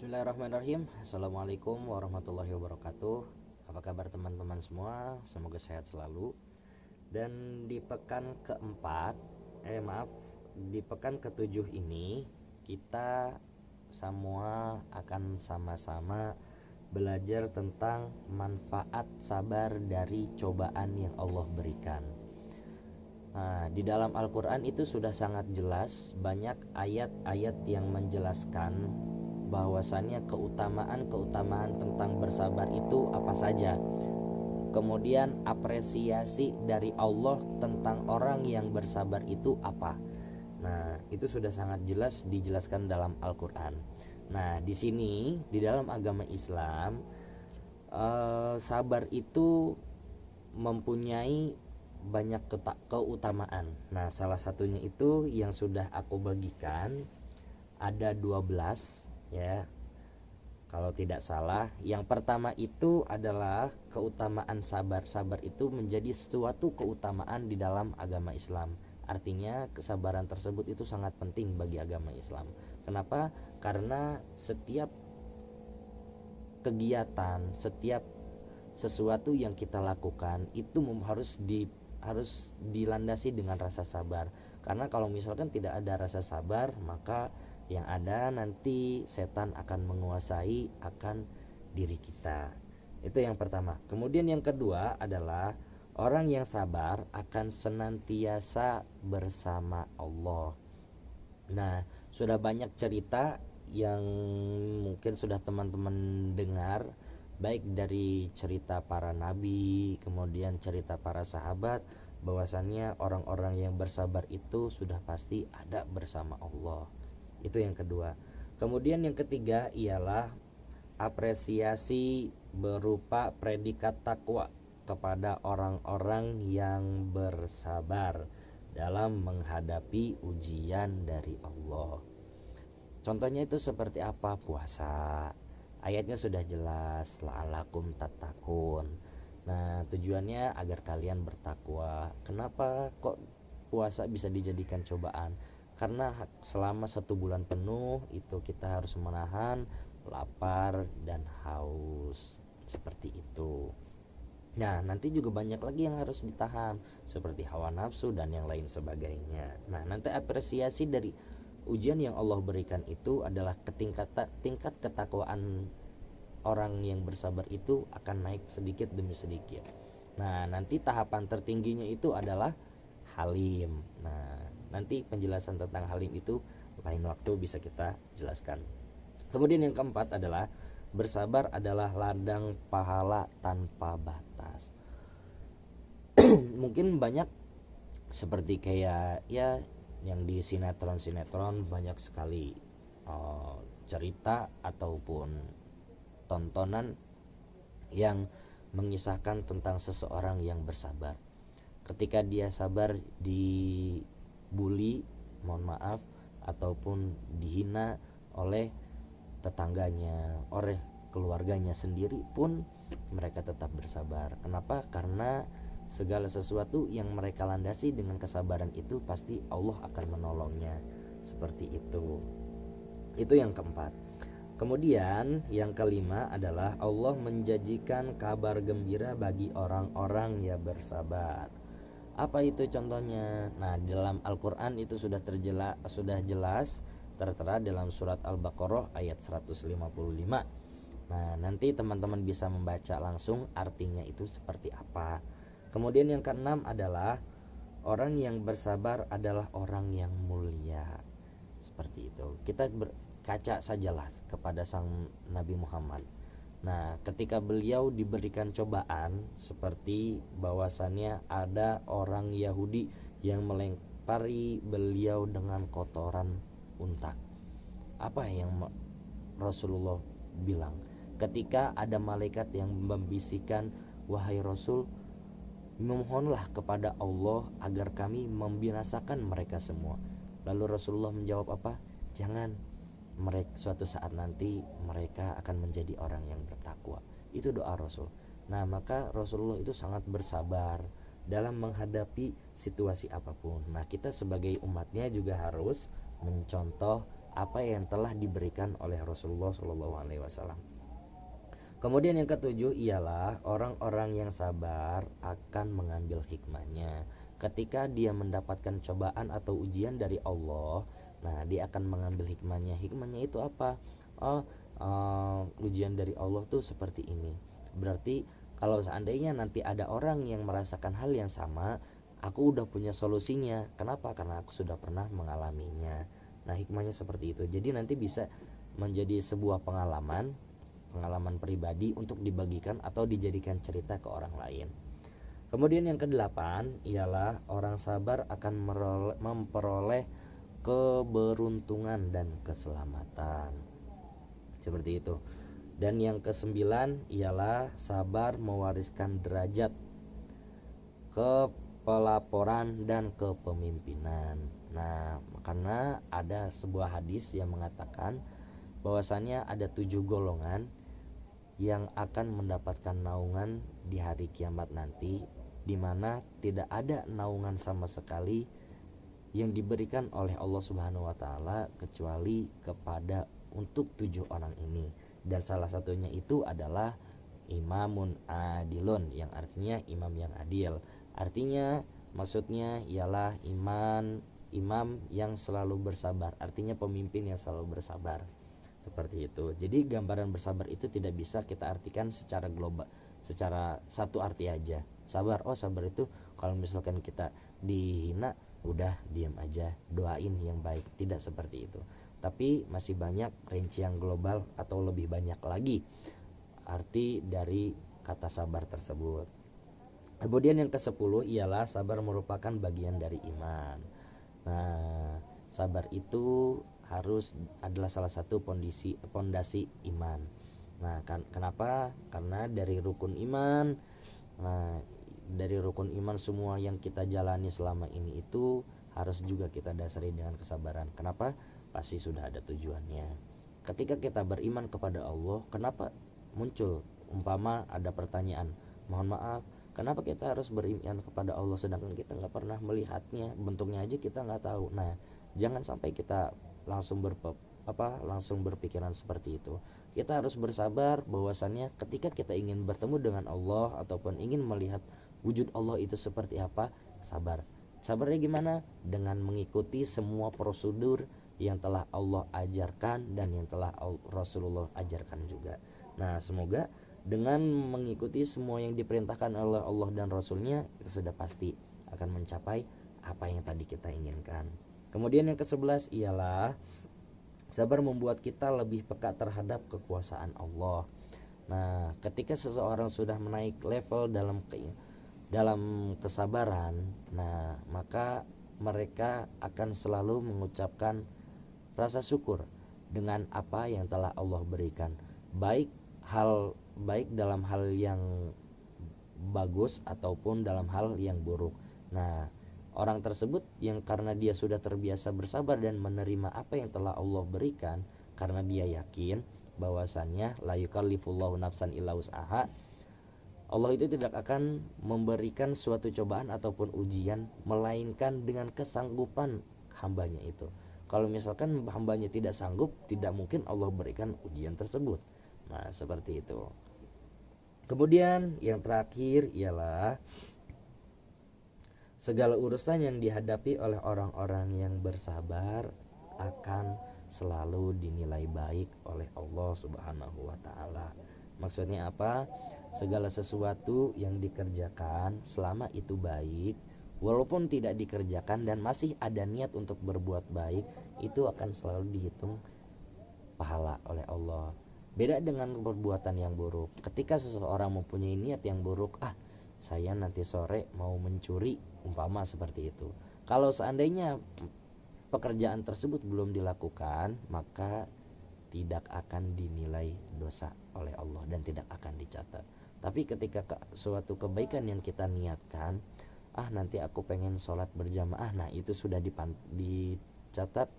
Bismillahirrahmanirrahim. Assalamualaikum warahmatullahi wabarakatuh. Apa kabar teman-teman semua? Semoga sehat selalu. Dan di pekan keempat, di pekan ketujuh ini kita semua akan sama-sama belajar tentang manfaat sabar dari cobaan yang Allah berikan. Nah, di dalam Al-Quran itu sudah sangat jelas, banyak ayat-ayat yang menjelaskan bahwasannya keutamaan tentang bersabar itu apa saja. Kemudian apresiasi dari Allah tentang orang yang bersabar itu apa. Nah, itu sudah sangat jelas dijelaskan dalam Al-Quran. Nah, di sini di dalam agama Islam, sabar itu mempunyai banyak keutamaan. Nah, salah satunya itu yang sudah aku bagikan ada 12 ya, kalau tidak salah. Yang pertama itu adalah keutamaan sabar. Sabar itu menjadi suatu keutamaan di dalam agama Islam. Artinya kesabaran tersebut itu sangat penting bagi agama Islam. Kenapa? Karena setiap kegiatan, setiap sesuatu yang kita lakukan itu harus dilandasi dengan rasa sabar. Karena kalau misalkan tidak ada rasa sabar, maka yang ada nanti setan akan menguasai akan diri kita. Itu yang pertama. Kemudian yang kedua adalah orang yang sabar akan senantiasa bersama Allah. Nah, sudah banyak cerita yang mungkin sudah teman-teman dengar, baik dari cerita para nabi, kemudian cerita para sahabat, bahwasannya orang-orang yang bersabar itu sudah pasti ada bersama Allah. Itu yang kedua. Kemudian yang ketiga ialah apresiasi berupa predikat takwa kepada orang-orang yang bersabar dalam menghadapi ujian dari Allah. Contohnya itu seperti apa? Puasa. Ayatnya sudah jelas, la'alakum tattaqun. Nah, tujuannya agar kalian bertakwa. Kenapa kok puasa bisa dijadikan cobaan? Karena selama 1 bulan penuh itu kita harus menahan lapar dan haus, seperti itu. Nah, nanti juga banyak lagi yang harus ditahan, seperti hawa nafsu dan yang lain sebagainya. Nah, nanti apresiasi dari ujian yang Allah berikan itu adalah tingkat ketakwaan orang yang bersabar itu akan naik sedikit demi sedikit. Nah, nanti tahapan tertingginya itu adalah halim. Nah, nanti penjelasan tentang halim itu lain waktu bisa kita jelaskan. Kemudian yang keempat adalah bersabar adalah ladang pahala tanpa batas. Mungkin banyak seperti kayak ya yang di sinetron banyak sekali cerita ataupun tontonan yang mengisahkan tentang seseorang yang bersabar. Ketika dia sabar dibully, ataupun dihina oleh tetangganya, oleh keluarganya sendiri pun mereka tetap bersabar. Kenapa? Karena segala sesuatu yang mereka landasi dengan kesabaran itu pasti Allah akan menolongnya. Seperti itu. Itu yang keempat. Kemudian yang kelima adalah Allah menjanjikan kabar gembira bagi orang-orang yang bersabar. Apa itu contohnya? Nah, di dalam Al-Quran itu sudah jelas tertera dalam surat Al-Baqarah ayat 155. Nah, nanti teman-teman bisa membaca langsung artinya itu seperti apa. Kemudian yang keenam adalah orang yang bersabar adalah orang yang mulia. Seperti itu. Kita berkaca sajalah kepada sang Nabi Muhammad. Nah, ketika beliau diberikan cobaan seperti bahwasannya ada orang Yahudi yang melempari beliau dengan kotoran unta. Apa yang Rasulullah bilang? Ketika ada malaikat yang membisikkan, "Wahai Rasul, memohonlah kepada Allah agar kami membinasakan mereka semua." Lalu Rasulullah menjawab apa? Jangan. Suatu saat nanti mereka akan menjadi orang yang bertakwa. Itu doa Rasul. Nah, maka Rasulullah itu sangat bersabar dalam menghadapi situasi apapun. Nah, kita sebagai umatnya juga harus mencontoh apa yang telah diberikan oleh Rasulullah SAW. Kemudian yang ketujuh ialah orang-orang yang sabar akan mengambil hikmahnya. Ketika dia mendapatkan cobaan atau ujian dari Allah, nah dia akan mengambil hikmahnya. Hikmahnya itu apa? Ujian dari Allah tuh seperti ini. Berarti kalau seandainya nanti ada orang yang merasakan hal yang sama, aku udah punya solusinya. Kenapa? Karena aku sudah pernah mengalaminya. Nah, hikmahnya seperti itu. Jadi nanti bisa menjadi sebuah pengalaman pribadi untuk dibagikan atau dijadikan cerita ke orang lain. Kemudian yang kedelapan ialah orang sabar akan memperoleh keberuntungan dan keselamatan. Seperti itu. Dan yang kesembilan ialah sabar mewariskan derajat kepelaporan dan kepemimpinan. Nah, karena ada sebuah hadis yang mengatakan bahwasannya ada 7 golongan yang akan mendapatkan naungan di hari kiamat nanti, di mana tidak ada naungan sama sekali yang diberikan oleh Allah Subhanahu wa taala kecuali kepada untuk 7 orang ini. Dan salah satunya itu adalah imamun adilun, yang artinya imam yang adil. Artinya maksudnya ialah imam yang selalu bersabar, artinya pemimpin yang selalu bersabar. Seperti itu. Jadi gambaran bersabar itu tidak bisa kita artikan secara global, secara satu arti aja. Sabar, sabar itu kalau misalkan kita dihina udah diam aja, doain yang baik. Tidak seperti itu. Tapi masih banyak rincian global atau lebih banyak lagi arti dari kata sabar tersebut. Kemudian yang ke-10 ialah sabar merupakan bagian dari iman. Nah, sabar itu adalah salah satu pondasi iman. Nah, kenapa? Karena dari rukun iman. Nah, dari rukun iman semua yang kita jalani selama ini itu harus juga kita dasari dengan kesabaran. Kenapa? Pasti sudah ada tujuannya. Ketika kita beriman kepada Allah, kenapa muncul umpama ada pertanyaan, mohon maaf, kenapa kita harus beriman kepada Allah sedangkan kita nggak pernah melihatnya, bentuknya aja kita nggak tahu. Nah, jangan sampai kita langsung berpikiran seperti itu. Kita harus bersabar bahwasannya ketika kita ingin bertemu dengan Allah ataupun ingin melihat wujud Allah itu seperti apa, sabar. Sabarnya gimana? Dengan mengikuti semua prosedur yang telah Allah ajarkan dan yang telah Rasulullah ajarkan juga. Nah, semoga dengan mengikuti semua yang diperintahkan oleh Allah dan Rasulnya, kita sudah pasti akan mencapai apa yang tadi kita inginkan. Kemudian yang ke-11 ialah sabar membuat kita lebih peka terhadap kekuasaan Allah. Nah, ketika seseorang sudah menaik level dalam kesabaran, nah maka mereka akan selalu mengucapkan rasa syukur dengan apa yang telah Allah berikan, baik dalam hal yang bagus ataupun dalam hal yang buruk. Nah, orang tersebut yang karena dia sudah terbiasa bersabar dan menerima apa yang telah Allah berikan, karena dia yakin bahwasannya la yukallifullahu nafsan illa wus'aha, Allah itu tidak akan memberikan suatu cobaan ataupun ujian melainkan dengan kesanggupan hambanya itu. Kalau misalkan hambanya tidak sanggup, tidak mungkin Allah berikan ujian tersebut. Nah, seperti itu. Kemudian yang terakhir ialah segala urusan yang dihadapi oleh orang-orang yang bersabar akan selalu dinilai baik oleh Allah Subhanahu wa taala. Maksudnya apa? Segala sesuatu yang dikerjakan selama itu baik, walaupun tidak dikerjakan dan masih ada niat untuk berbuat baik, itu akan selalu dihitung pahala oleh Allah. Beda dengan perbuatan yang buruk. Ketika seseorang mempunyai niat yang buruk, saya nanti sore mau mencuri, umpama seperti itu. Kalau seandainya pekerjaan tersebut belum dilakukan, maka tidak akan dinilai dosa oleh Allah dan tidak akan dicatat. Tapi ketika suatu kebaikan yang kita niatkan, nanti aku pengen sholat berjamaah, nah itu sudah dicatat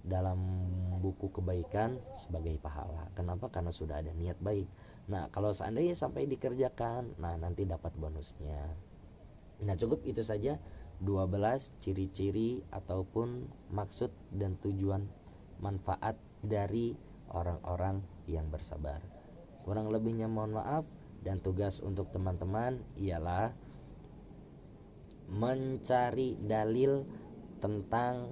dalam buku kebaikan sebagai pahala. Kenapa? Karena sudah ada niat baik. Nah, kalau seandainya sampai dikerjakan, nah nanti dapat bonusnya. Nah, cukup itu saja 12 ciri-ciri ataupun maksud dan tujuan manfaat dari orang-orang yang bersabar. Kurang lebihnya mohon maaf, dan tugas untuk teman-teman ialah mencari dalil tentang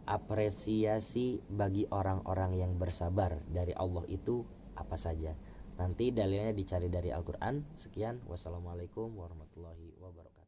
apresiasi bagi orang-orang yang bersabar dari Allah itu apa saja. Nanti dalilnya dicari dari Al-Quran. Sekian, wassalamualaikum warahmatullahi wabarakatuh.